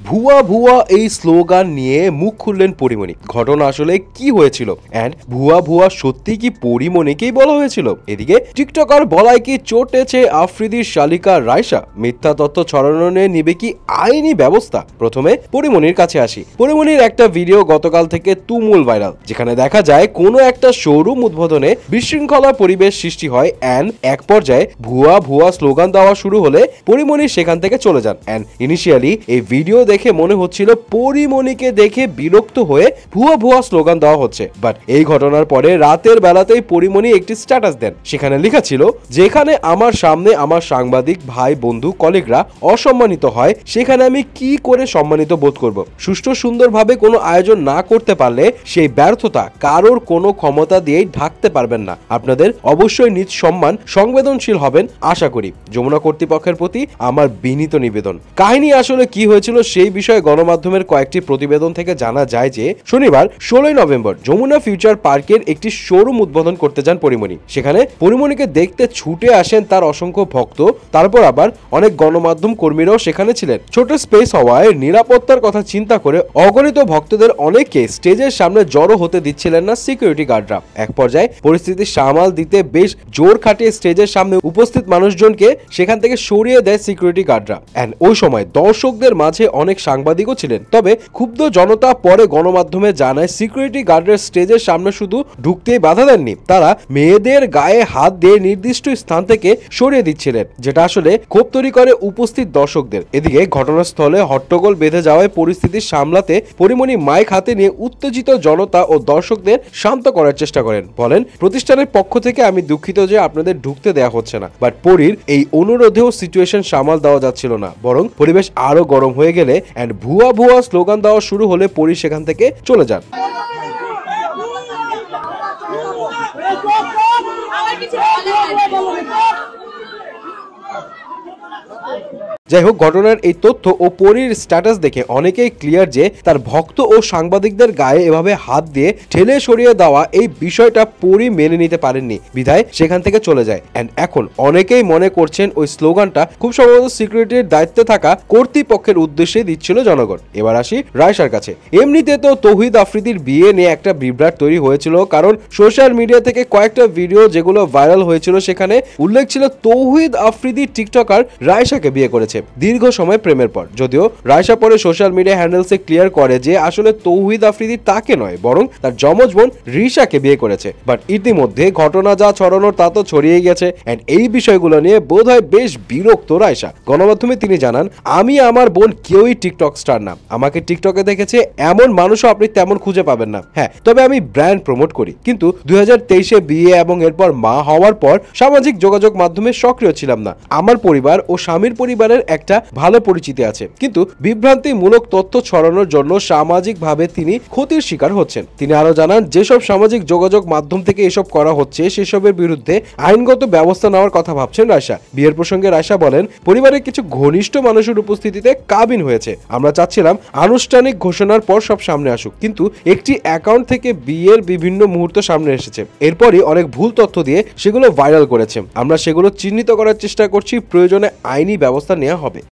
ভুয়া ভুয়া এই স্লোগান নিয়ে মুখ খুললেন পরিমণি। ঘটনা আসলে কি হয়েছিল এন্ড ভুয়া ভুয়া সত্যি কি পরিমণিকেই বলা হয়েছিল? এদিকে টিকটকার বলাইকে চটেছে আফ্রিদির শালিকা রাইসা। মিথ্যা তথ্য ছড়ানো নিয়ে নিবে কি আইনি ব্যবস্থা? প্রথমে পরিমণির কাছে আসি। পরিমণির একটা ভিডিও গতকাল থেকে তুমুল ভাইরাল, যেখানে দেখা যায় কোনো একটা শোরুম উদ্বোধনে বিশৃঙ্খলা পরিবেশ সৃষ্টি হয় এন্ড এক পর্যায়ে ভুয়া ভুয়া স্লোগান দেওয়া শুরু হলে পরিমণি সেখান থেকে চলে যান। এন্ড ইনিশিয়ালি এই ভিডিও দেখে মনে হচ্ছিল পরিমণিকে দেখে বিরক্ত হয়ে ভুয়া ভুয়া স্লোগান দেওয়া হচ্ছে। বাট এই ঘটনার পরে রাতের বেলাতেই পরিমণি একটি স্ট্যাটাস দেন। সেখানে লেখা ছিল, যেখানে আমার সামনে আমার সাংবাদিক ভাই বন্ধু কলিগরা অসম্মানিত হয়, সেখানে আমি কি করে সম্মানিত বোধ করব? সুষ্ঠু সুন্দরভাবে কোনো আয়োজন না করতে পারলে সেই ব্যর্থতা কারোর কোনো ক্ষমতা দিয়েই ঢাকতে পারবেন না। আপনাদের অবশ্যই নিজ সম্মান সংবেদনশীল হবেন আশা করি। যমুনা কর্তৃপক্ষের প্রতি আমার বিনীত নিবেদন। কাহিনী আসলে কি হয়েছিল সেই বিষয়ে গণমাধ্যমের কয়েকটি প্রতিবেদন থেকে জানা যায় যে শনিবার 16 নভেম্বর যমুনা ফিউচার পার্কের একটি শোরুম উদ্বোধন করতে যান পরিমণি। সেখানে পরিমণিকে দেখতে ছুটে আসেন তার অসংখ্য ভক্ত। তারপর আবার অনেক গণমাধ্যম কর্মীরাও সেখানে ছিলেন। ছোট স্পেস হওয়ায় নিরাপত্তার কথা চিন্তা করে অগণিত ভক্তদের অনেকে স্টেজের সামনে জড়ো হতে দিচ্ছিলেন না সিকিউরিটি গার্ডরা। এক পর্যায়ে পরিস্থিতি সামাল দিতে বেশ জোর খাটিয়ে স্টেজের সামনে উপস্থিত মানুষজনকে সেখান থেকে সরিয়ে দেয় সিকিউরিটি গার্ডরা। এন্ড ওই সময় দর্শকদের মাঝে অনেক সাংবাদিকও ছিলেন। তবে ক্ষুব্ধ জনতা পরে গণমাধ্যমে জানায়, সিকিউরিটি গার্ডের স্টেজের সামনে শুধু ঢুকতেই বাধা দেননি, তারা মেয়েদের গায়ে হাত দিয়ে নির্দিষ্ট স্থান থেকে সরিয়ে দিচ্ছিলেন, যেটা আসলে ক্ষোভ তৈরি করে উপস্থিত দর্শকদের। এদিকে ঘটনাস্থলে হট্টগোল বেঁধে যাওয়ায় পরিস্থিতি সামলাতে পরিমণি মাইক হাতে নিয়ে উত্তেজিত জনতা ও দর্শকদের শান্ত করার চেষ্টা করেন। বলেন, প্রতিষ্ঠানের পক্ষ থেকে আমি দুঃখিত যে আপনাদের ঢুকতে দেওয়া হচ্ছে না। বাট পরীর এই অনুরোধেও সিচুয়েশন সামাল দেওয়া যাচ্ছিল না, বরং পরিবেশ আরো গরম হয়ে গেলে এন্ড ভুয়া ভুয়া স্লোগান দেওয়া শুরু হলে পরী সেখান থেকে চলে যান। যাই হোক, ঘটনার এই তথ্য ও পরীর স্ট্যাটাস দেখে অনেকেই ক্লিয়ার যে তার ভক্ত ও সাংবাদিকদের গায়ে এভাবে হাত দিয়ে ঠেলে সরিয়ে দেওয়া এই বিষয়টা পরী মেনে নিতে পারেননি, বিধায় সেখান থেকে চলে যায়। এন্ড এখন অনেকেই মনে করছেন ওই স্লোগানটা খুব সম্ভবত সিকিউরিটির দায়িত্বে থাকা কর্তৃপক্ষের উদ্দেশ্যে দিচ্ছিল জনগণ। এবার আসি রাইসার কাছে। এমনিতে তো তৌহিদ আফ্রিদির বিয়ে নিয়ে একটা বিভ্রাট তৈরি হয়েছিল, কারণ সোশ্যাল মিডিয়া থেকে কয়েকটা ভিডিও যেগুলো ভাইরাল হয়েছিল সেখানে উল্লেখ ছিল তৌহিদ আফ্রিদি টিকটকার রাইসাকে বিয়ে করেছে দীর্ঘ সময় প্রেমের পর। যদিও রাইসা পরে সোশ্যাল মিডিয়া হ্যান্ডেলসে ক্লিয়ার করে যে আসলে তৌহিদ আফ্রিদি তাকে নয়, বরং তার যমজ বোন রিশাকে বিয়ে করেছে। বাট ইতিমধ্যে ঘটনা যা ছড়ানোর তা তো ছড়িয়ে গেছে এন্ড এই বিষয়গুলো নিয়ে বোধহয় বেশ বিরক্ত রাইসা। গণমাধ্যমে তিনি জানান, আমি আমার বোন কেউই টিকটক স্টার না। আমাকে টিকটকে দেখেছে এমন মানুষও আপনি তেমন খুঁজে পাবেন না। হ্যাঁ, তবে আমি ব্র্যান্ড প্রমোট করি, কিন্তু 2023-এ বিয়ে এবং এরপর মা হওয়ার পর সামাজিক যোগাযোগ মাধ্যমে সক্রিয় ছিলাম না। আমার পরিবার ও স্বামীর পরিবারের একটা ভালো পরিচিতি আছে, কিন্তু বিভ্রান্তিমূলক তথ্য ছড়ানোর জন্য সামাজিকভাবে তিনি ক্ষতির শিকার হচ্ছেন। তিনি আরো জানান, যেসব সামাজিক যোগাযোগ মাধ্যম থেকে এসব করা হচ্ছে সেসবের বিরুদ্ধে আইনগত ব্যবস্থা নেওয়ার কথা ভাবছেন রাইসা। বিয়ের প্রসঙ্গে রাইসা বলেন, পরিবারের কিছু ঘনিষ্ঠ মানুষের উপস্থিতিতে কাবিন হয়েছে। আমরা চাচ্ছিলাম আনুষ্ঠানিক ঘোষণার পর সব সামনে আসুক, কিন্তু একটি অ্যাকাউন্ট থেকে বিয়ের বিভিন্ন মুহূর্ত সামনে এসেছে। এরপরই অনেক ভুল তথ্য দিয়ে সেগুলো ভাইরাল করেছে। আমরা সেগুলো চিহ্নিত করার চেষ্টা করছি, প্রয়োজনে আইনি ব্যবস্থা নেওয়া হবে।